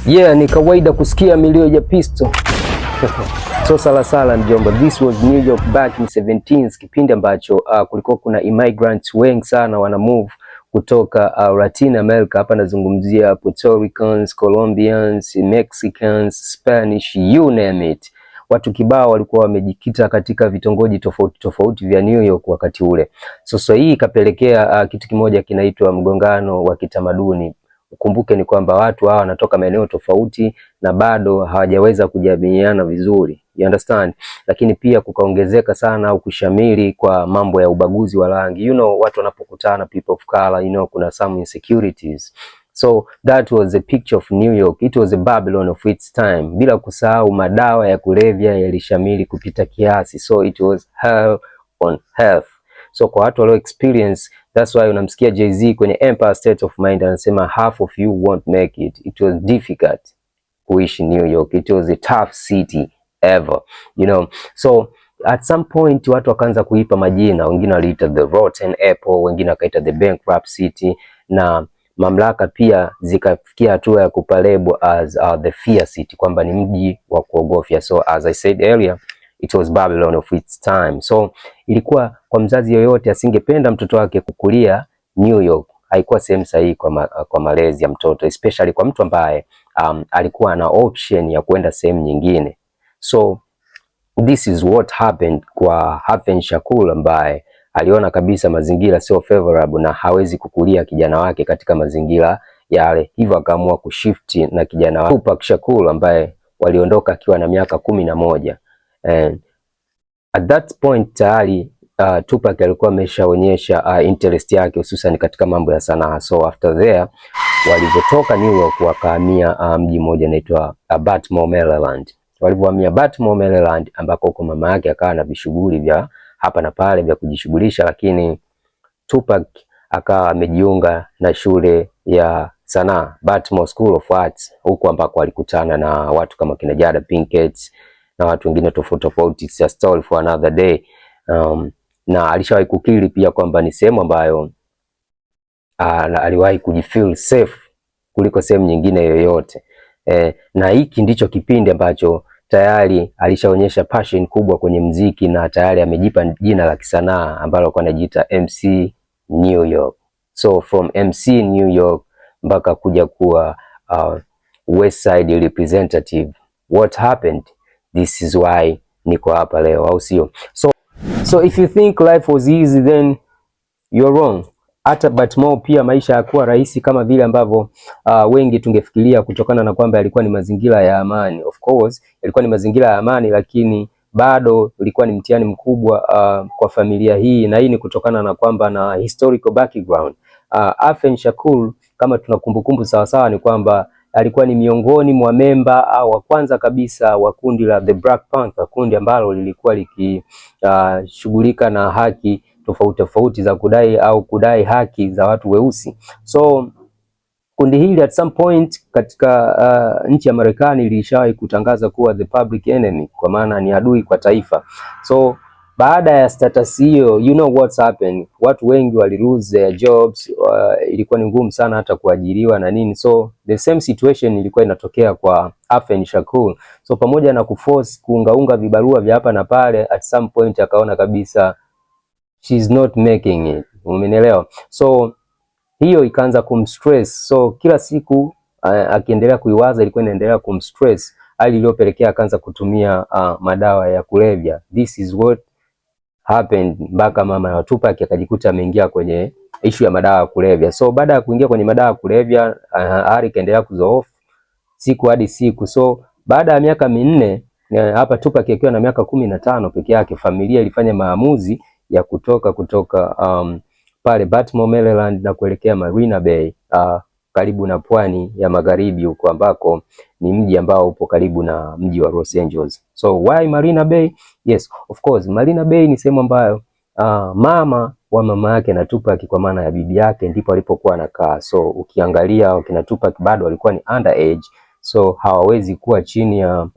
Yeah, ni kawaida kusikia milio ya pistol. So sala mjomba. This was New York back in 17s, kipindi ambacho kulikuwa kuna immigrants wengi sana wana move kutoka Latin America. Hapa nazungumzia Puerto Ricans, Colombians, Mexicans, Spanish, you name it. Watu kibao walikuwa wamejikita katika vitongoji tofauti tofauti vya New York wakati ule. So hii ikapelekea kitu kimoja kinaitwa mgongano wa kitamaduni. Ukumbuke ni kwamba watu hawa wanatoka maeneo tofauti na bado hawajaweza kujamiiana vizuri. You understand? Lakini pia kukaongezeka sana au kushamiri kwa mambo ya ubaguzi wa rangi. You know, watu wanapokutana, people of color, you know, kuna some insecurities. So that was the picture of New York. It was a Babylon of its time. Bila kusahau madawa ya kulevya yalishamiri kupita kiasi. So it was hell on earth. So kwa watu walio experience, that's why unamsikia Jay-Z kwenye Empire State of Mind anasema half of you won't make it. It was difficult kuishi New York. It was a tough city ever, you know. So at some point watu wakaanza kuipa majina, wengine waliita the rotten apple, wengine wakaita the bankrupt city, na mamlaka pia zikafikia hatua ya kupalebo as the fear city, kwamba ni mji wa kuogofya. So as I said earlier, it was Babylon of its time. So ilikuwa kwa mzazi yoyote asingependa mtoto wake kukulia New York, haikuwa sehemu sahihi kwa malezi ya mtoto, especially kwa mtu ambaye alikuwa na option ya kwenda sehemu nyingine. So this is what happened kwa Hafen Shakur, ambaye aliona kabisa mazingira sio favorable na hawezi kukulia kijana wake katika mazingira yale, hivyo akaamua kushift na kijana wake Tupac Shakur ambaye waliondoka akiwa na miaka 11. And at that point tayari Tupac alikuwa ameshaonyesha interest yake hususan katika mambo ya sanaa. So after there walivyotoka New York wakahamia mji mmoja unaitwa Baltimore, Maryland. Walivyohamia Baltimore, Maryland, ambako huko mama yake akawa na vishughuli vya hapa na pale vya kujishughulisha, lakini Tupac akawa amejiunga na shule ya sanaa, Baltimore School of Arts, huko ambako alikutana na watu kama kina Jada Pinkett na watu wengine tofauti tofauti. It's a story for another day. Na alishawahi kukiri pia kwamba ni sehemu ambayo aliwahi kujifeel safe kuliko sehemu nyingine yoyote. Na hiki ndicho kipindi ambacho tayari alishaonyesha passion kubwa kwenye mziki na tayari amejipa jina la kisanaa ambalo alikuwa anajiita MC New York. So from MC New York mpaka kuja kuwa West Side representative. What happened? This is why niko hapa leo, au sio? So if you think life was easy, then you're wrong. Hata Baltimore pia maisha hayakuwa rahisi kama vile ambavyo wengi tungefikiria, kutokana na kwamba yalikuwa ni mazingira ya amani. Of course yalikuwa ni mazingira ya amani, lakini bado ilikuwa ni mtihani mkubwa kwa familia hii, na hii ni kutokana na kwamba na historical background. Hafen Shakur, kama tuna kumbukumbu sawa ni kwamba alikuwa ni miongoni mwa memba au wa kwanza kabisa wa kundi la The Black Panther, kundi ambalo lilikuwa likishughulika na haki tofauti za kudai haki za watu weusi. So kundi hili at some point katika nchi ya Marekani lilishawahi kutangaza kuwa the public enemy, kwa maana ni adui kwa taifa. So baada ya status hiyo, you know what's happened, watu wengi wali lose their jobs, ilikuwa ni ngumu sana hata kuajiriwa na nini. So the same situation ilikuwa inatokea kwa Hafen Shakur. So pamoja na kuforce kuungaunga vibarua vya hapa na pale, at some point akaona kabisa she's not making it. Umenielewa? So hiyo ikaanza kumstress. So kila siku akiendelea kuiwaza ilikuwa inaendelea kumstress, hali iliyopelekea akaanza kutumia madawa ya kulevya. This is what happened mpaka mama ya Tupac akajikuta ameingia kwenye issue ya madawa ya kulevya. So baada ya kuingia kwenye madawa ya kulevya, hali ikaendelea kuzoofu siku hadi siku. So baada ya miaka 4 hapa Tupac akiwa na miaka 15 peke yake, familia ilifanya maamuzi ya kutoka pale Baltimore, Maryland na kuelekea Marina Bay, karibu na pwani ya magharibi huko, ambako ni mji ambao upo karibu na mji wa Los Angeles. So why Marina Bay? Yes, of course, Marina Bay ni sehemu ambayo mama wa mama yake na Tupac, kwa maana ya bibi yake, ndipo alipokuwa anakaa. So ukiangalia kina Tupac bado walikuwa ni underage, so hawawezi kuwa chini ya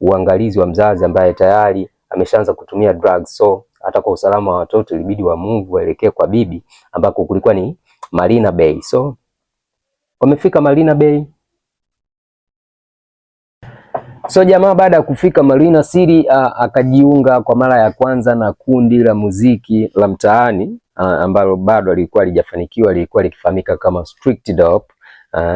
uangalizi wa mzazi ambaye tayari ameshaanza kutumia drugs. So hata kwa usalama wa watoto ilibidi wa move waelekee kwa bibi, ambako kulikuwa ni Marina Bay. So wamefika Marina Bay, So jamaa baada ya kufika Marina City akajiunga kwa mara ya kwanza na kundi la muziki la mtaani ambalo bado lilikuwa lijafanikiwa, lilikuwa likifahamika kama Strict Dope,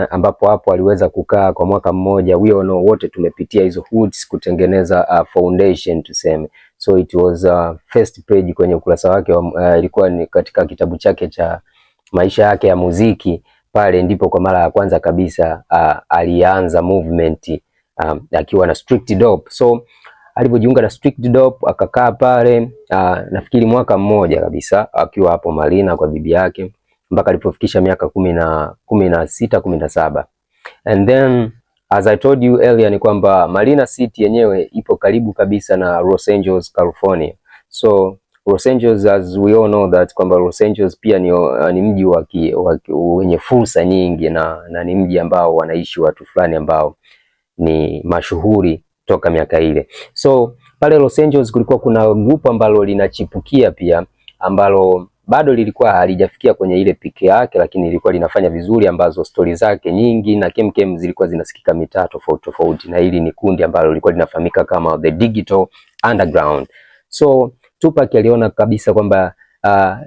ambapo hapo aliweza kukaa kwa mwaka mmoja. We all know, wote tumepitia hizo hoods kutengeneza foundation tuseme. So it was first page kwenye ukurasa wake ilikuwa ni katika kitabu chake cha maisha yake ya muziki. Pale ndipo kwa mara ya kwanza kabisa alianza movement akiwa na Strict Dope. So alipojiunga na Strict Dope akakaa pale nafikiri mwaka mmoja kabisa akiwa hapo Marina kwa bibi yake mpaka alipofikisha miaka 16, 17. And then as I told you earlier ni kwamba Marina City yenyewe ipo karibu kabisa na Los Angeles, California. So Los Angeles, as we all know that kwamba Los Angeles pia ni mji wenye fursa nyingi na ni mji ambao wanaishi watu fulani ambao ni mashuhuri toka miaka ile. So pale Los Angeles kulikuwa kuna grupu ambalo linachipukia pia ambalo bado lilikuwa halijafikia kwenye ile piki yake, lakini lilikuwa linafanya vizuri, ambazo stori zake nyingi na kemkem zilikuwa zinasikika mitaa tofauti tofauti, na hili ni kundi ambalo lilikuwa linafahamika kama The Digital Underground. So Tupac aliona kabisa kwamba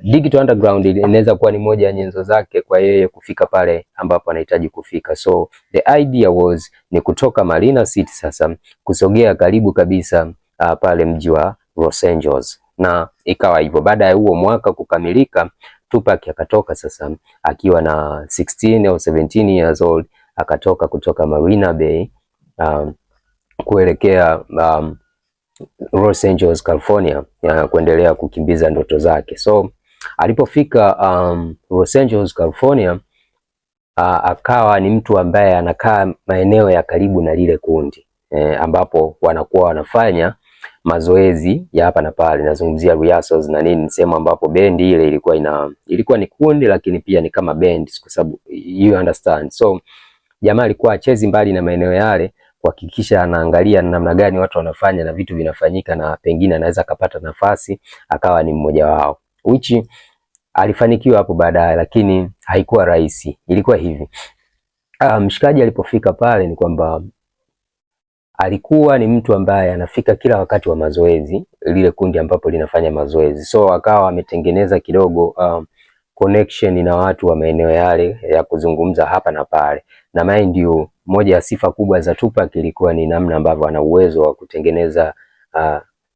Digital Underground inaweza kuwa ni moja ya nyenzo zake kwa yeye kufika pale ambapo anahitaji kufika. So the idea was ni kutoka Marina City sasa kusogea karibu kabisa pale mji wa Los Angeles, na ikawa hivyo. Baada ya huo mwaka kukamilika, Tupac akatoka sasa akiwa na 16 au 17 years old, akatoka kutoka Marina Bay kuelekea Los Angeles, California kuendelea kukimbiza ndoto zake. So alipofika Los Angeles, California akawa ni mtu ambaye anakaa maeneo ya karibu na lile kundi ambapo wanakuwa wanafanya mazoezi ya hapa na pale. Nazungumzia rehearsals na nini, sehemu ambapo bendi ile ilikuwa ni kundi lakini pia ni kama band, kwa sababu you understand. So jamaa alikuwa achezi mbali na maeneo yale kuhakikisha anaangalia namna gani watu wanafanya na vitu vinafanyika, na pengine anaweza akapata nafasi akawa ni mmoja wao, which alifanikiwa hapo baadaye, lakini haikuwa rahisi. Ilikuwa hivi, mshikaji alipofika pale ni kwamba alikuwa ni mtu ambaye anafika kila wakati wa mazoezi, lile kundi ambapo linafanya mazoezi. So akawa ametengeneza kidogo connection na watu wa maeneo yale ya kuzungumza hapa na pale, na mind you, moja ya sifa kubwa za Tupac ilikuwa ni namna ambavyo ana uwezo wa kutengeneza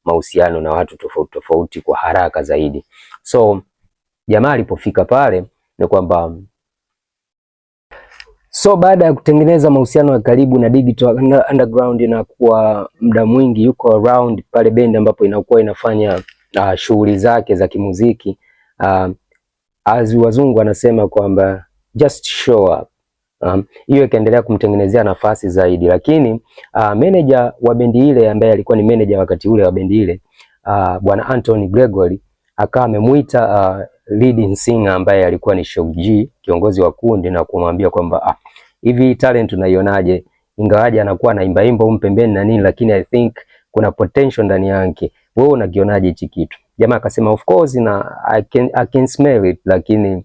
mahusiano na watu tofauti tofauti kwa haraka zaidi. So jamaa alipofika pale ni kwamba baada ya kutengeneza mahusiano ya karibu na Digital Underground na kuwa muda mwingi yuko around pale bendi ambapo inakuwa inafanya shughuli zake za kimuziki, as wazungu wanasema kwamba just show up. Hiyo ikaendelea kumtengenezea nafasi zaidi, lakini manager wa bendi ile ambaye alikuwa ni manager wakati ule wa bendi ile, bwana Anthony Gregory, akawa amemuita leading singer ambaye alikuwa ni Shock G, kiongozi wa kundi, na kumwambia kwamba hivi talent unaionaje, ingawaje anakuwa anaimba imba pembeni na nini, lakini I think kuna potential ndani yake, wewe unakionaje hichi kitu? Jamaa akasema of course na I can smell it, lakini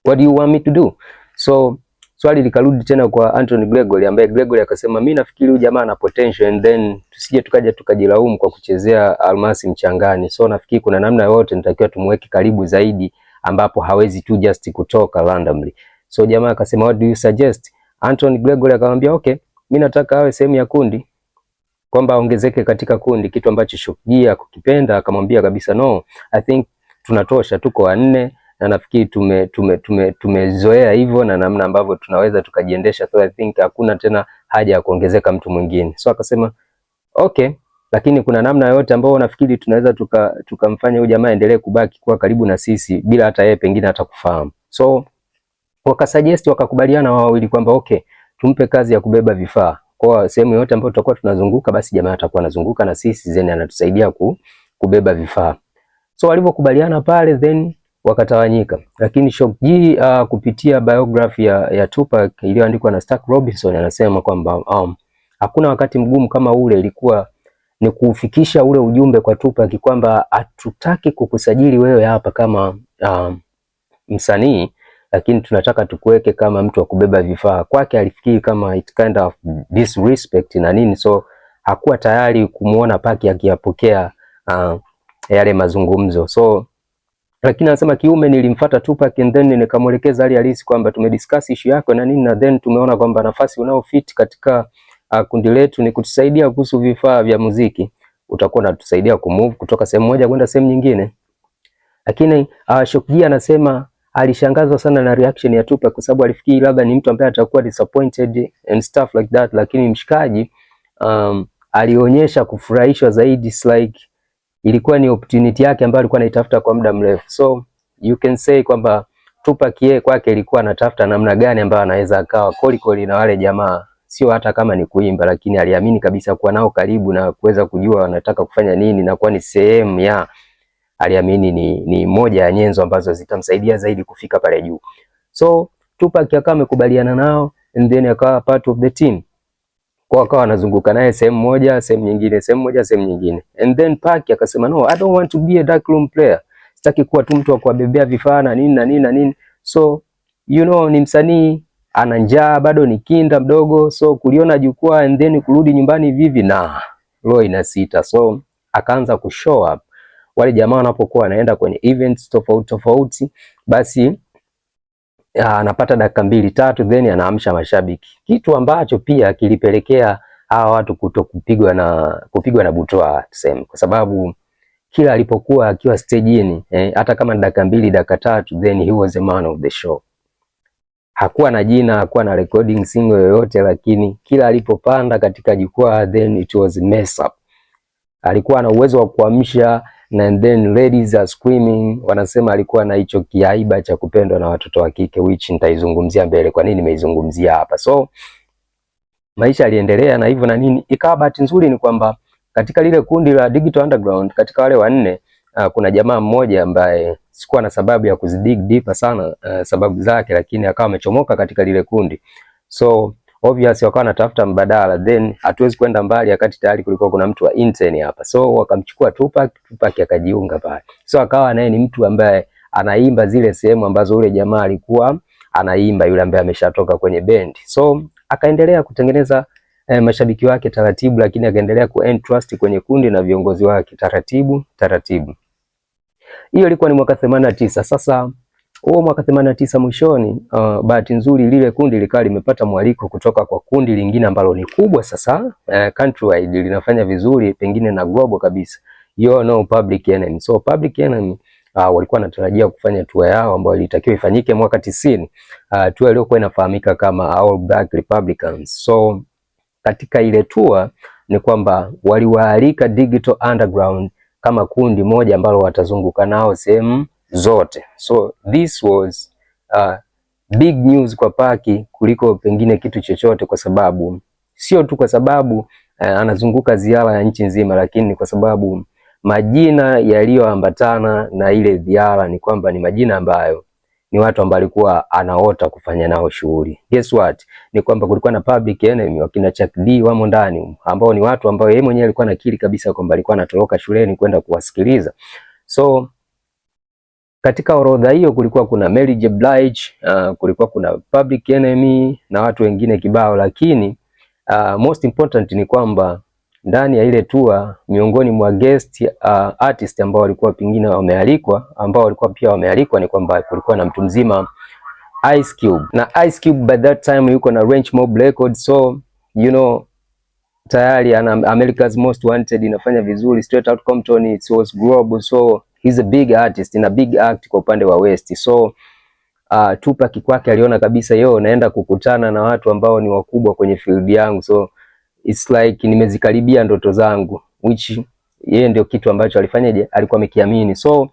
what do you want me to do? So swali likarudi tena kwa Anthony Gregory, ambaye Gregory akasema mimi nafikiri huyu jamaa ana potential, and then tusije tukaja tukajilaumu kwa kuchezea almasi mchangani. So nafikiri kuna namna yote nitakiwa tumweke karibu zaidi ambapo hawezi tu just kutoka randomly. So jamaa akasema what do you suggest? Anthony Gregory akamwambia okay, mimi nataka awe sehemu ya kundi, kwamba aongezeke katika kundi, kitu ambacho Shock G akukipenda. Akamwambia kabisa no, I think tunatosha, tuko wanne na nafikiri tumezoea hivyo na namna ambavyo tunaweza tukajiendesha, so I think hakuna tena haja ya kuongezeka mtu mwingine. So akasema okay, lakini kuna namna yote ambayo nafikiri tunaweza tukamfanya huyu jamaa endelee kubaki kuwa karibu na sisi bila hata yeye pengine hata kufahamu. So wakasuggest, wakakubaliana wao wawili kwamba okay, tumpe kazi ya kubeba vifaa. Kwa sehemu yote ambayo tutakuwa tunazunguka, basi jamaa atakuwa anazunguka na sisi, then anatusaidia kubeba vifaa. So walipokubaliana pale, then wakatawanyika. Lakini Shock G kupitia biography ya Tupac iliyoandikwa na Stark Robinson anasema kwamba hakuna wakati mgumu kama ule, ilikuwa ni kufikisha ule ujumbe kwa Tupac kwamba hatutaki kukusajili wewe hapa kama msanii, lakini tunataka tukuweke kama mtu wa kubeba vifaa. Kwake alifikiri kama it kind of disrespect na nini, so hakuwa tayari kumuona Pac akiyapokea yale mazungumzo. So lakini anasema kiume, nilimfuata Tupac and then nikamwelekeza hali halisi kwamba tumediscuss issue yako na nini, na then tumeona kwamba nafasi unaofit katika kundi letu ni kutusaidia kuhusu vifaa vya muziki, utakuwa unatusaidia kumove kutoka sehemu moja kwenda sehemu nyingine. Lakini Shock G anasema alishangazwa sana na reaction ya Tupac kwa sababu alifikiri labda ni mtu ambaye atakuwa disappointed and stuff like that, lakini mshikaji alionyesha kufurahishwa zaidi. Like ilikuwa ni opportunity yake ambayo alikuwa anaitafuta kwa muda mrefu. So you can say kwamba Tupac yeye kwake ilikuwa anatafuta namna gani ambayo anaweza akawa kolikoli na wale jamaa, sio hata kama ni kuimba, lakini aliamini kabisa kuwa nao karibu na kuweza kujua wanataka kufanya nini na kuwa ni sehemu ya, aliamini ni moja ya nyenzo ambazo zitamsaidia zaidi kufika pale juu. So Tupac akawa amekubaliana nao and then akawa part of the team. Kwa akawa anazunguka naye sehemu moja, sehemu nyingine, sehemu moja, sehemu nyingine. And then Pac akasema no, I don't want to be a darkroom player. Sitaki kuwa tu mtu wa kuwabebea vifaa na nini na nini na nini. So you know, ni msanii ana njaa, bado ni kinda mdogo, so kuliona jukwaa and then kurudi nyumbani vivi na roho inasita. So akaanza kushow up. Wale jamaa wanapokuwa wanaenda kwenye events tofauti tofauti, basi anapata dakika 2-3 then anaamsha mashabiki, kitu ambacho pia kilipelekea hawa watu kupigwa na butwaa tuseme, kwa sababu kila alipokuwa akiwa stage hata kama dakika 2 dakika 3 then he was a man of the show. Hakuwa na jina, hakuwa na recording single yoyote, lakini kila alipopanda katika jukwaa then it was mess up. Alikuwa na uwezo wa kuamsha and then ladies are screaming. Wanasema alikuwa na hicho kiaiba cha kupendwa na watoto wa kike, which nitaizungumzia mbele kwa nini nimeizungumzia hapa. So maisha aliendelea na hivyo na nini. Ikawa bahati nzuri ni kwamba katika lile kundi la Digital Underground, katika wale wanne kuna jamaa mmoja ambaye sikuwa na sababu ya kuzidig deeper sana sababu zake, lakini akawa amechomoka katika lile kundi. So obviously wakawa natafuta mbadala, then hatuwezi kwenda mbali wakati tayari kulikuwa kuna mtu wa intern hapa. So wakamchukua Tupac akajiunga pale. So akawa naye ni mtu ambaye anaimba zile sehemu ambazo ule jamaa alikuwa anaimba, yule ambaye ameshatoka kwenye bendi. So akaendelea kutengeneza mashabiki wake taratibu, lakini akaendelea ku trust kwenye kundi na viongozi wake taratibu. Hiyo ilikuwa ni mwaka 89. Sasa huo mwaka 89 mwishoni, bahati nzuri lile kundi likawa limepata mwaliko kutoka kwa kundi lingine ambalo ni kubwa sasa, countrywide, linafanya vizuri pengine na global kabisa. You know, Public Enemy. So Public Enemy walikuwa wanatarajia kufanya tour yao ambayo ilitakiwa ifanyike mwaka 90. Tour iliyokuwa inafahamika kama All Black Republicans. So katika ile tour ni kwamba waliwaalika Digital Underground kama kundi moja ambalo watazunguka nao sehemu zote. So this was big news kwa Pac kuliko pengine kitu chochote, kwa sababu sio tu kwa sababu anazunguka ziara ya nchi nzima, lakini kwa sababu majina yaliyoambatana na ile ziara ni kwamba ni majina ambayo ni watu ambao alikuwa anaota kufanya nao shughuli. Guess what? Ni kwamba kulikuwa na Public Enemy, wakina Chuck D wamo ndani, ambao ni watu ambao yeye mwenyewe alikuwa anakiri kabisa kwamba alikuwa anatoroka shuleni kwenda kuwasikiliza. So katika orodha hiyo kulikuwa kuna Mary J. Blige, kulikuwa kuna Public Enemy na watu wengine kibao, lakini most important ni kwamba ndani ya ile tour, miongoni mwa guest artist ambao walikuwa pengine wamealikwa, ambao walikuwa pia wamealikwa, ni kwamba kulikuwa na mtu mzima Ice Cube. Na Ice Cube by that time yuko na Range Mob Records, so you know tayari ana America's Most Wanted inafanya vizuri, Straight Out Compton, it was global, so he's a big artist na big act kwa upande wa West. So Tupac kwake aliona kabisa yo naenda kukutana na watu ambao ni wakubwa kwenye field yangu, so it's like nimezikaribia ndoto zangu, which yeye ndio kitu ambacho alifanyaje, alikuwa amekiamini. So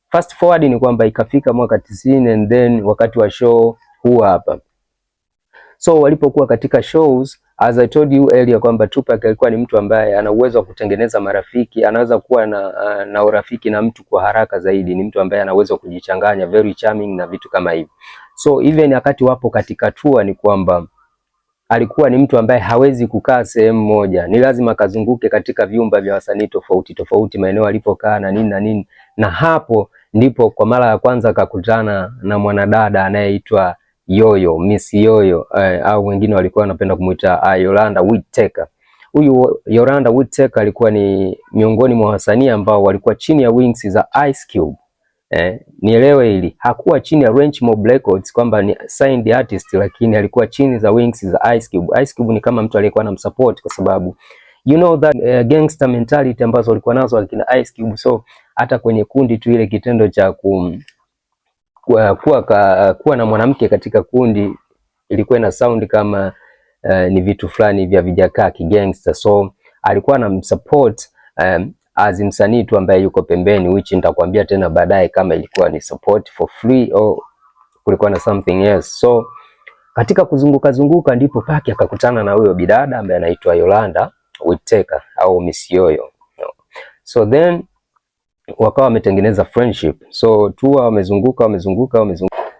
fast forward ni kwamba ikafika mwaka 90 and then wakati wa show huu hapa. So walipokuwa katika shows, as I told you earlier kwamba Tupac alikuwa ni mtu ambaye ana uwezo wa kutengeneza marafiki, anaweza kuwa na urafiki na mtu kwa haraka zaidi, ni mtu ambaye ana uwezo kujichanganya, very charming na vitu kama hivyo. So even wakati wapo katika tour ni kwamba alikuwa ni mtu ambaye hawezi kukaa sehemu moja, ni lazima kazunguke katika vyumba vya wasanii tofauti tofauti, maeneo alipokaa na nini na nini, na hapo ndipo kwa mara ya kwanza akakutana na mwanadada anayeitwa Yoyo, Miss Yoyo, au wengine walikuwa wanapenda kumuita Yolanda Whittaker. Huyu Yolanda Whittaker alikuwa ni miongoni mwa wasanii ambao walikuwa chini ya wings za Ice Cube. Nielewe hili, hakuwa chini ya Range Mob Records kwamba ni signed artist, lakini alikuwa chini za wings za Ice Cube. Ice Cube ni kama mtu aliyekuwa anamsupport kwa sababu you know that gangster mentality ambazo walikuwa nazo akina Ice Cube. So hata kwenye kundi tu ile kitendo cha kuwa na mwanamke katika kundi ilikuwa ina sound kama ni vitu fulani vya vijakaa kigangster. So alikuwa anamsupport as msanii tu ambaye yuko pembeni, which nitakwambia tena baadaye kama ilikuwa ni support for free au kulikuwa na something else. So katika kuzunguka ndipo Pac akakutana na huyo bidada ambaye anaitwa Yolanda Whittaker au Miss Yoyo. So then wakawa wametengeneza friendship. So tour wamezunguka.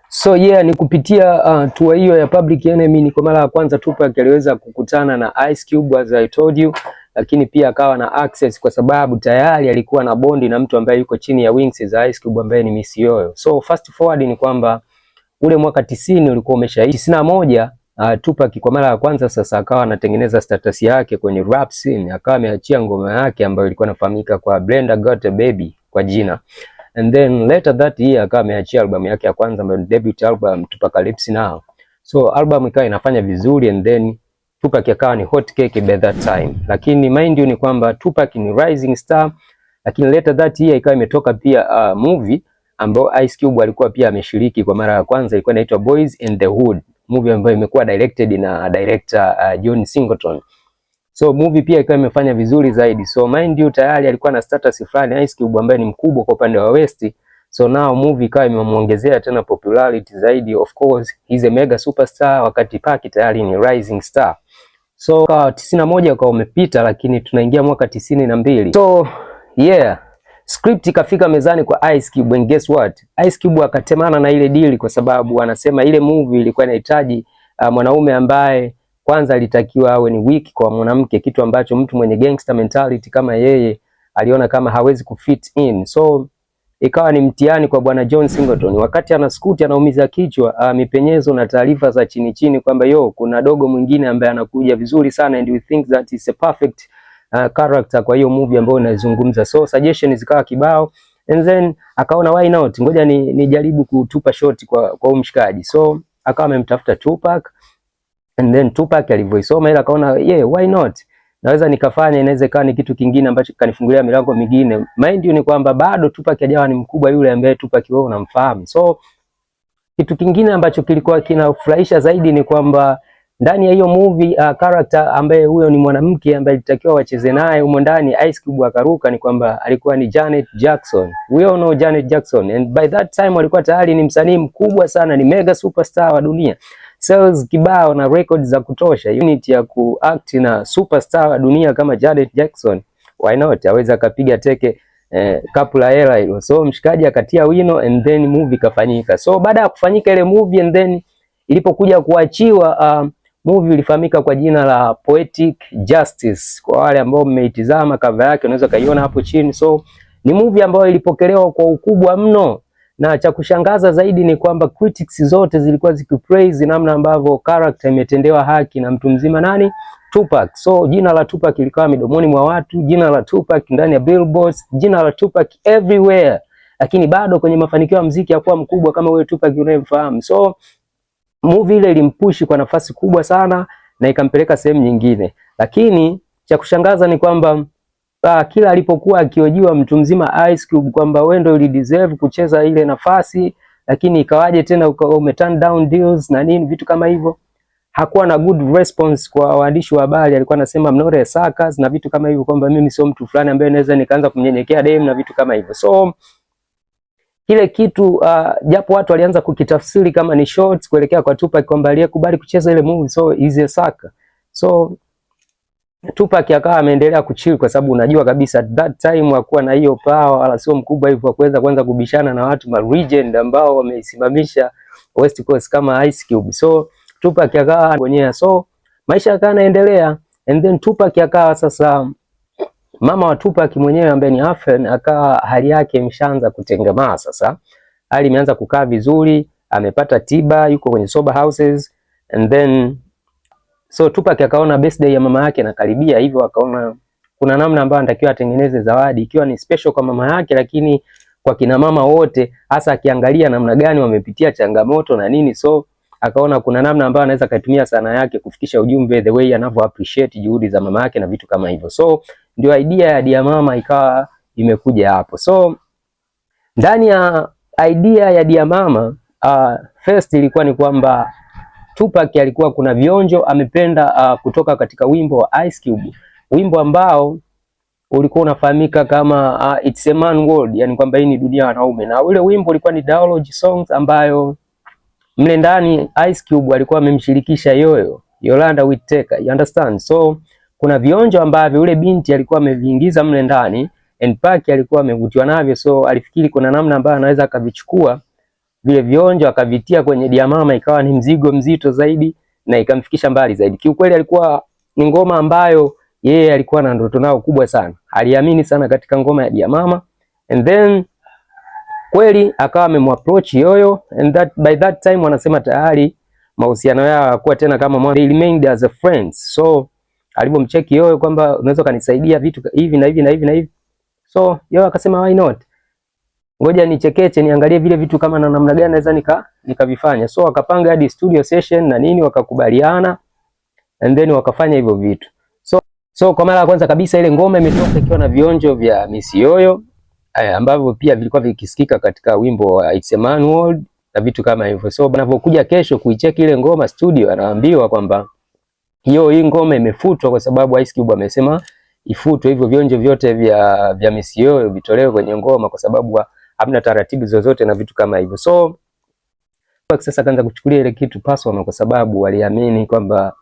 So yeah, ni kupitia tour hiyo ya Public Enemy ni kwa mara ya kwanza Tupac aliweza kukutana na Ice Cube as I told you, lakini pia akawa na access kwa sababu tayari alikuwa na bondi na mtu ambaye yuko chini ya wings za Ice Cube ambaye ni Miss Yoyo. So fast forward ni kwamba ule mwaka 90 ulikuwa umeshaisha. 91 Tupac kwa mara ya kwanza sasa akawa anatengeneza status yake kwenye rap scene, akawa ameachia ngoma yake ambayo ilikuwa inafahamika kwa Brenda Got a Baby kwa jina. And then later that year akawa ameachia album yake ya kwanza ambayo ni debut album Tupacalypse Now. So album ikawa inafanya vizuri and then Tupac akawa ni hot cake by that time. Lakini mind you ni kwamba Tupac ni rising star, lakini later that year ikawa imetoka pia movie ambayo Ice Cube alikuwa pia ameshiriki kwa mara ya kwanza, ilikuwa inaitwa Boys in the Hood, movie ambayo imekuwa directed na director John Singleton. So movie pia ikawa imefanya vizuri zaidi. So mind you tayari alikuwa na status fulani Ice Cube ambaye ni mkubwa kwa upande wa West. So now movie ikawa imemuongezea tena popularity zaidi. Of course he's a mega superstar wakati Pac tayari ni rising star. So kwa 91 kwa umepita, lakini tunaingia mwaka 92. So yeah, script ikafika mezani kwa Ice Cube and guess what? Ice Cube akatemana na ile deal kwa sababu anasema ile movie ilikuwa inahitaji mwanaume ambaye kwanza alitakiwa awe ni weak kwa mwanamke, kitu ambacho mtu mwenye gangster mentality kama yeye aliona kama hawezi kufit in. So ikawa ni mtihani kwa bwana John Singleton. Wakati anaskuti anaumiza kichwa mipenyezo na taarifa za chini kwamba kuna dogo mwingine ambaye anakuja vizuri sana and we think that is a perfect character kwa hiyo movie ambayo inazungumza. So suggestions zikawa kibao and then akaona why not, ngoja nijaribu kutupa shot kwa mshikaji. So akawa amemtafuta Tupac and then Tupac alivyoisoma ile akaona why not, naweza nikafanya, inaweza ikawa ni kitu kingine ambacho kanifungulia milango mingine. Mind you ni kwamba bado Tupac hajawa ni mkubwa yule ambaye Tupac wewe unamfahamu. So kitu kingine ambacho kilikuwa kinafurahisha zaidi ni kwamba ndani ya hiyo movie character ambaye huyo ni mwanamke ambaye alitakiwa wacheze naye humo ndani Ice Cube akaruka, ni kwamba alikuwa ni Janet Jackson. We all know Janet Jackson and by that time alikuwa tayari ni msanii mkubwa sana, ni mega superstar wa dunia. Sales kibao na records za kutosha, unit ya kuact na superstar wa dunia kama Janet Jackson. Why not? Aweza akapiga teke kapula hela hilo. So mshikaji akatia wino and then movie kafanyika. So baada ya kufanyika ile movie and then ilipokuja kuachiwa movie ilifahamika kwa jina la Poetic Justice. Kwa wale ambao mmeitizama cover yake unaweza kaiona hapo chini. So ni movie ambayo ilipokelewa kwa ukubwa mno, na cha kushangaza zaidi ni kwamba critics zote zilikuwa zikipraise namna ambavyo character imetendewa haki na mtu mzima nani? Tupac. So jina la Tupac likawa midomoni mwa watu, jina la Tupac ndani ya billboards, jina la Tupac everywhere. Lakini bado kwenye mafanikio ya muziki hakuwa mkubwa kama wewe Tupac unayemfahamu. So movie ile ilimpushi kwa nafasi kubwa sana na ikampeleka sehemu nyingine. Lakini cha kushangaza ni kwamba kila alipokuwa akiojiwa mtu mzima Ice Cube kwamba wewe ndio ulideserve kucheza ile nafasi, lakini ikawaje tena umeturn down deals na nini vitu kama hivyo, hakuwa na good response kwa waandishi wa habari. Alikuwa anasema I'm not a circus na vitu kama hivyo, kwamba mimi sio mtu fulani ambaye naweza nikaanza kumnyenyekea dem na vitu kama hivyo. So kile kitu japo watu walianza kukitafsiri kama ni shorts kuelekea kwa Tupac kwamba aliyekubali kucheza ile movie so is a sucker. So Tupac akawa ameendelea kuchill kwa sababu unajua kabisa at that time hakuwa na hiyo power wala sio mkubwa hivyo kuweza kwanza kubishana na watu ma legend ambao wameisimamisha West Coast kama Ice Cube. So Tupac akawa kwenye, so maisha yakawa yanaendelea and then Tupac akawa sasa mama wa Tupac mwenyewe ambaye ni Afren akawa hali yake imeshaanza kutengemaa sasa. Hali imeanza kukaa vizuri, amepata tiba, yuko kwenye sober houses, and then so Tupac akaona birthday ya mama yake inakaribia, hivyo akaona kuna namna ambayo anatakiwa atengeneze zawadi ikiwa ni special kwa mama yake, lakini kwa kina mama wote, hasa akiangalia namna gani wamepitia changamoto na nini. So akaona kuna namna ambayo anaweza kutumia sanaa yake kufikisha ujumbe the way anavyo appreciate juhudi za mama yake na vitu kama hivyo. So ndio idea ya Dear Mama ikawa imekuja hapo. So ndani ya idea ya Dear Mama first ilikuwa ni kwamba Tupac alikuwa kuna vionjo amependa kutoka katika wimbo wa Ice Cube, wimbo ambao ulikuwa unafahamika kama It's a Man World, yani kwamba hii ni dunia ya wanaume, na ule wimbo ulikuwa ni dialogue songs ambayo mle ndani Ice Cube alikuwa amemshirikisha Yolanda Whittaker, you understand? So kuna vionjo ambavyo ule binti alikuwa ameviingiza mle ndani, and Pac alikuwa amevutiwa navyo, so alifikiri kuna namna ambayo anaweza akavichukua vile vionjo akavitia kwenye Dear Mama, ikawa ni mzigo mzito zaidi na ikamfikisha mbali zaidi. Kiukweli alikuwa ni ngoma ambayo yeye alikuwa na ndoto nao kubwa sana, aliamini sana katika ngoma ya Dear Mama, and then kweli akawa amemapproach Yoyo, and by that time wanasema tayari mahusiano yao hayakuwa tena kama mwanzo, they remained as a friends. So alipomcheki Yoyo kwamba unaweza kanisaidia vitu hivi na hivi na hivi na hivi, so Yoyo akasema why not, ngoja nichekeche niangalie vile vitu kama na namna gani naweza nikavifanya. So wakapanga hadi studio session na nini, wakakubaliana and then wakafanya hivyo vitu. So kwa mara ya kwanza kabisa ile ngoma imetoka ikiwa na vionjo vya Miss Yoyo ambavyo pia vilikuwa vikisikika katika wimbo wa It's a Man World na vitu kama hivyo. So anapokuja kesho kuicheki ile ngoma studio, anaambiwa kwamba hii ngoma imefutwa kwa sababu Ice Cube amesema ifutwe, hivyo vionjo vyote vya Miss Yoyo vitolewe kwenye ngoma kwa sababu hamna taratibu zozote na vitu kama hivyo. So sasa kaanza kuchukulia ile kitu personal kwa sababu waliamini kwamba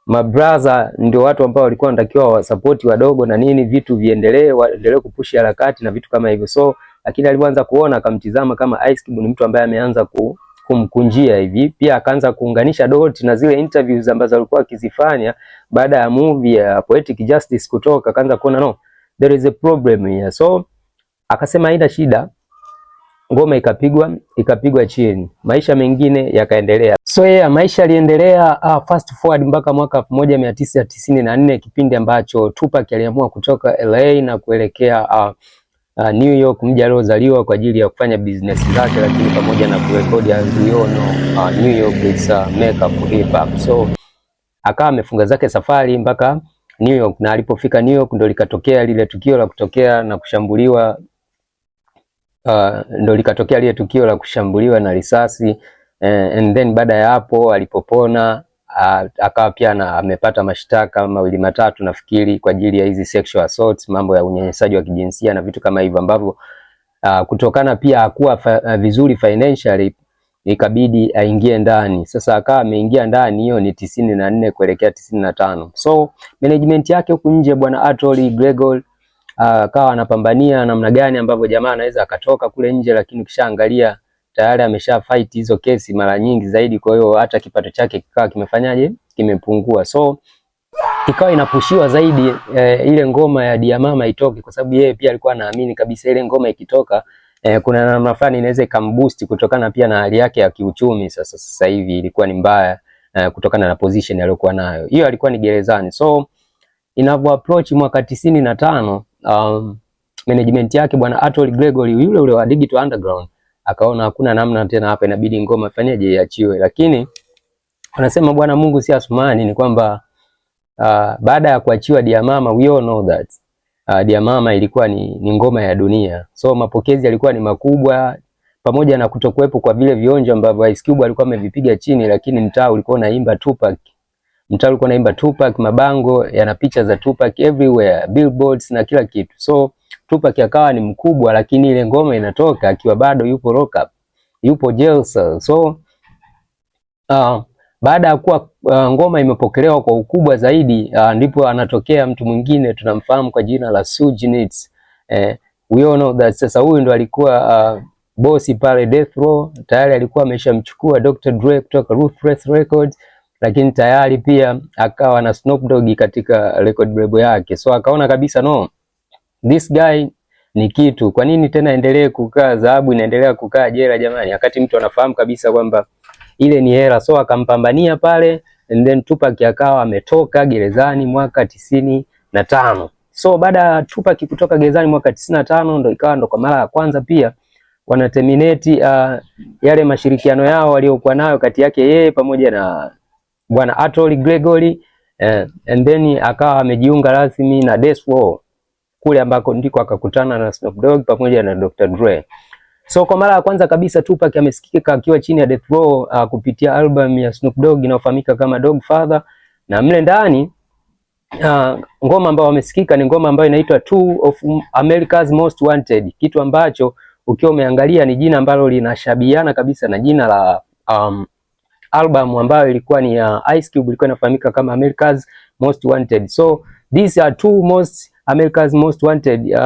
mabraza ndio watu ambao walikuwa wanatakiwa wasapoti wadogo na nini, vitu waendelee kupushi harakati na vitu kama hivyo. So lakini alipoanza kuona akamtizama kama Ice Cube ni mtu ambaye ameanza kumkunjia hivi, pia akaanza kuunganisha doti na zile interviews ambazo alikuwa akizifanya baada ya movie ya Poetic Justice kutoka, akaanza kuona no, there is a problem here. So akasema haina shida, ngoma ikapigwa chini, maisha mengine yakaendelea. So maisha yaliendelea fast forward mpaka mwaka 1994, kipindi ambacho Tupac aliamua kutoka LA na kuelekea New York, mji aliozaliwa, kwa ajili ya kufanya business zake, lakini pamoja na kurekodi as we all know, New York is mecca for hip hop. So akawa amefunga zake safari mpaka New York, na alipofika New York ndo likatokea lile tukio la kutokea na kushambuliwa lile tukio la kushambuliwa na risasi, and then baada ya hapo alipopona akawa pia amepata mashtaka mawili matatu nafikiri kwa ajili ya hizi sexual assault, mambo ya unyanyasaji wa kijinsia na vitu kama hivyo, ambavyo kutokana pia hakuwa vizuri financially, ikabidi aingie ndani. Sasa akawa ameingia ndani, hiyo ni 94 kuelekea 95. So management yake huku nje, bwana Atoli Gregor akawa anapambania namna gani ambavyo jamaa anaweza akatoka kule nje, lakini ukishaangalia tayari amesha fight hizo kesi mara nyingi zaidi, kwa hiyo hata kipato chake kikawa kimepungua. So ikawa inapushiwa zaidi ile ngoma ya Dear Mama itoke, kwa sababu yeye pia alikuwa anaamini kabisa ile ngoma ikitoka kuna namna fulani inaweza ikamboost, kutokana pia na hali yake ya kiuchumi sasa hivi ilikuwa ni mbaya kutokana na position aliyokuwa nayo. Hiyo alikuwa ni gerezani. So inavyo approach mwaka 95, management yake bwana Atoli Gregor yule ule wa Digital Underground akaona hakuna namna tena hapa, inabidi ngoma fanyaje iachiwe. Lakini wanasema bwana Mungu si Asumani, ni kwamba baada ya kuachiwa Dear Mama, we all know that Dear Mama ilikuwa ni ngoma ya dunia. So mapokezi yalikuwa ni makubwa, pamoja na kutokuwepo kwa vile vionjo ambavyo Ice Cube alikuwa amevipiga chini, lakini mtaa ulikuwa unaimba Tupac, mabango yana picha za Tupac everywhere, billboards na kila kitu. So Tupac akawa ni mkubwa, lakini ile ngoma inatoka akiwa bado yupo lock up, yupo jail cell. So baada ya kuwa ngoma imepokelewa kwa ukubwa zaidi, ndipo anatokea mtu mwingine tunamfahamu kwa jina la Suge Knight. We all know that sasa huyu ndo alikuwa bosi pale Death Row, tayari alikuwa ameshamchukua Dr. Dre kutoka Ruthless Records, lakini tayari pia akawa na Snoop Dogg katika record label yake. So akaona kabisa no, this guy ni kitu. Kwa nini tena endelee kukaa, dhahabu inaendelea kukaa jela jamani, wakati mtu anafahamu kabisa kwamba ile ni hela. So akampambania pale, and then Tupac akawa ametoka gerezani mwaka 95. So baada ya Tupac kutoka gerezani mwaka 95 ndo ikawa ndo kwa mara ya kwanza pia wana terminate yale mashirikiano yao waliokuwa nayo kati yake yeye pamoja na bwana Atoli Gregory, and then akawa amejiunga rasmi na Death Row kule ambako ndiko akakutana na Snoop Dogg pamoja na Dr. Dre. So kwa mara ya kwanza kabisa Tupac amesikika akiwa chini ya Death Row kupitia album ya Snoop Dogg inayofahamika kama Dog Father, na mle ndani ngoma ambayo wamesikika ni ngoma ambayo inaitwa Two of America's Most Wanted, kitu ambacho ukiwa umeangalia ni jina ambalo linashabihiana kabisa na jina la album ambayo ilikuwa ni Ice Cube, ilikuwa inafahamika kama America's Most Wanted. So these are America's Most Wanted.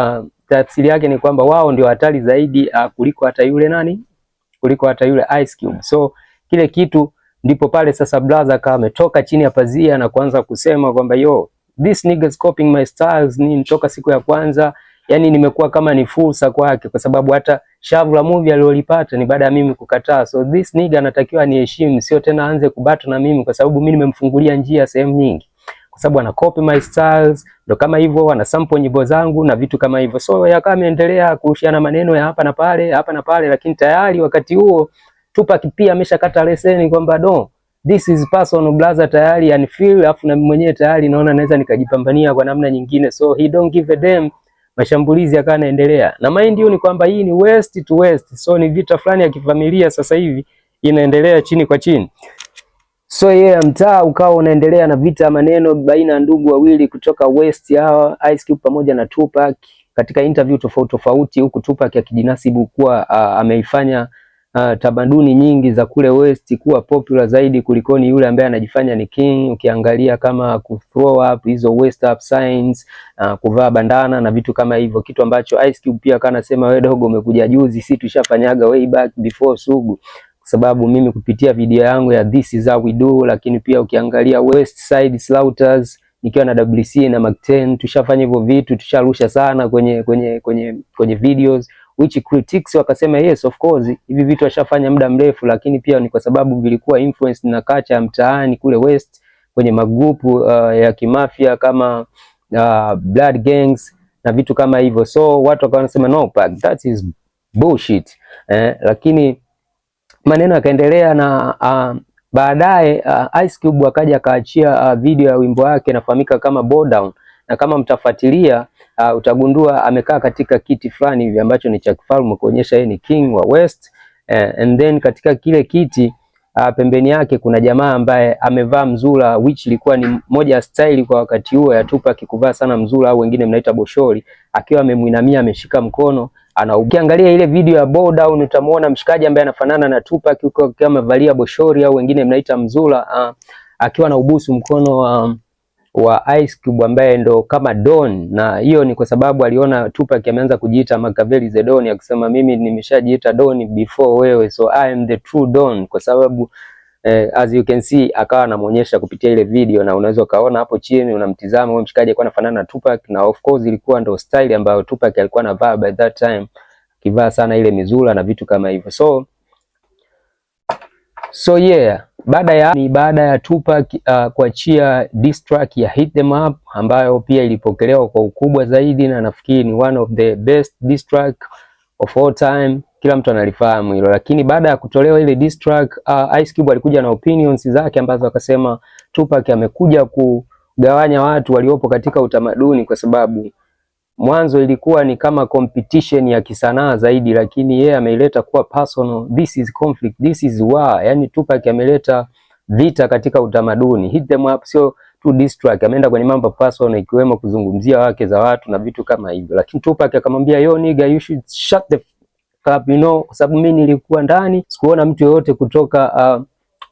Tafsiri yake ni kwamba wao ndio hatari zaidi kuliko hata yule Ice Cube. So kile kitu ndipo pale sasa brother kama ametoka chini ya pazia na kuanza kusema kwamba yo, this niggas copying my styles. Ni nitoka siku ya kwanza, yani nimekuwa kama ni fursa kwake, kwa sababu hata shavu la movie alilolipata ni baada ya mimi kukataa. So this nigga anatakiwa niheshimu, sio tena aanze kubato na mimi kwa sababu mimi nimemfungulia njia sehemu nyingi, kwa sababu ana copy my styles, ndo kama hivyo, ana sample nyimbo zangu na vitu kama hivyo. So yakawa ameendelea kurushiana maneno ya hapa na pale, lakini tayari wakati huo Tupac pia ameshakata leseni kwamba no, this is personal brother, tayari and feel, afu na mwenyewe tayari naona naweza nikajipambania kwa namna nyingine. So he don't give a damn. Mashambulizi yakawa yanaendelea, na mind you ni kwamba hii ni west to west, so ni vita fulani ya kifamilia sasa hivi inaendelea chini kwa chini. So mtaa ukawa unaendelea na vita ya maneno baina ya ndugu wawili kutoka west, hawa Ice Cube pamoja na Tupac, katika interview tofauti, huku Tupac akijinasibu kuwa ameifanya tamaduni nyingi za kule west kuwa popular zaidi kulikoni yule ambaye anajifanya ni king. Ukiangalia kama ku throw up hizo west up signs, kuvaa bandana na vitu kama hivyo, kitu ambacho Ice Cube pia kana sema wewe dogo umekuja juzi, si tushafanyaga way back before Sugu, kwa sababu mimi kupitia video yangu ya This Is How We Do. Lakini pia ukiangalia West Side Slaughters nikiwa na WC na Mac 10 tushafanya hivyo vitu, tusharusha sana kwenye videos, which critics wakasema yes of course hivi vitu washafanya muda mrefu, lakini pia ni kwa sababu vilikuwa influence na culture ya mtaani kule West kwenye magrupu ya kimafia kama blood gangs na vitu kama hivyo. So watu wakawa wanasema no Pac, that is bullshit. Lakini maneno yakaendelea na baadaye Ice Cube akaja akaachia video ya wimbo wake inafahamika kama Bow Down, na kama mtafuatilia utagundua amekaa katika kiti fulani hivi ambacho ni cha kifalme kuonyesha yeye ni king wa West. And then katika kile kiti pembeni yake kuna jamaa ambaye amevaa mzula, which ilikuwa ni moja ya style kwa wakati huo ya Tupac kuvaa sana mzula, au wengine mnaita boshori, akiwa amemuinamia ameshika mkono ana. Ukiangalia ile video ya Bow Down utamuona mshikaji ambaye anafanana na Tupac huko akiwa amevalia boshori au wengine mnaita mzula, akiwa na ubusu mkono wa Ice Cube ambaye ndo kama Don, na hiyo ni kwa sababu aliona Tupac ameanza kujiita Machiavelli the Don, akisema mimi nimeshajiita Don before wewe, so I am the true Don, kwa sababu as you can see akawa anamuonyesha kupitia ile video, na unaweza kaona hapo chini unamtizama huyo mshikaji alikuwa anafanana na Tupac, na of course ilikuwa ndo style ambayo Tupac alikuwa anavaa by that time, kivaa sana ile mizula na vitu kama hivyo. So yeah, baada ya Tupac kuachia diss track ya Hit Them Up ambayo pia ilipokelewa kwa ukubwa zaidi, na nafikiri ni one of the best diss track of all time, kila mtu analifahamu hilo. Lakini baada ya kutolewa ile diss track, Ice Cube alikuja na opinions zake ambazo akasema Tupac amekuja kugawanya watu waliopo katika utamaduni, kwa sababu mwanzo ilikuwa ni kama competition ya kisanaa zaidi, lakini yeye ameileta kuwa personal. This is conflict, this is war. Yani Tupac ameleta vita katika utamaduni. Hit Them Up sio tu diss track, ameenda kwenye mambo personal, ikiwemo kuzungumzia wake za watu na vitu kama hivyo. Lakini Tupac akamwambia yo nigga, you should shut the fuck up, you know, kwa sababu mimi nilikuwa ndani, sikuona mtu yoyote kutoka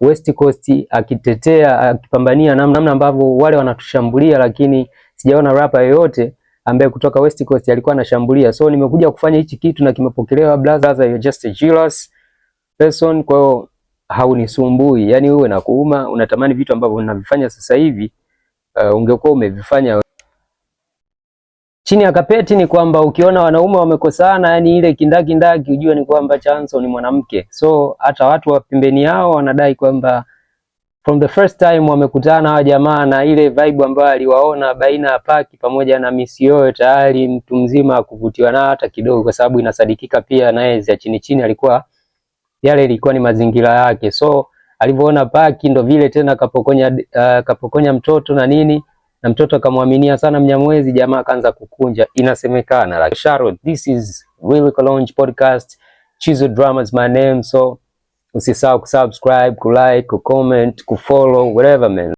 West Coast akitetea akipambania namna ambavyo wale wanatushambulia, lakini sijaona rapper yoyote ambaye kutoka West Coast alikuwa anashambulia. So nimekuja kufanya hichi kitu na kimepokelewa, brother, you're just a jealous person. Kwa hiyo haunisumbui. Yani wewe nakuuma, unatamani vitu ambavyo unavifanya sasa hivi ungekuwa umevifanya chini ya kapeti. Ni kwamba ukiona wanaume wamekosana, yani ile kindaki ujue ni kwamba chanzo ni mwanamke. So hata watu wa pembeni yao wanadai kwamba from the first time wamekutana hawa jamaa, na ile vibe ambayo aliwaona baina ya Paki pamoja na Miss Yoyo, tayari mtu mzima akuvutiwa na hata kidogo, kwa sababu inasadikika pia naye za chini chini alikuwa yale ilikuwa ni mazingira yake. So alivyoona Paki ndo vile tena kapokonya mtoto na nini, na mtoto akamwaminia sana Mnyamwezi, jamaa akaanza kukunja, inasemekana. Like Charlotte, this is Really Kalonji Podcast, Chizo Drama is my name. So usisahau kusubscribe, kulike, kucomment, kufollow, whatever man.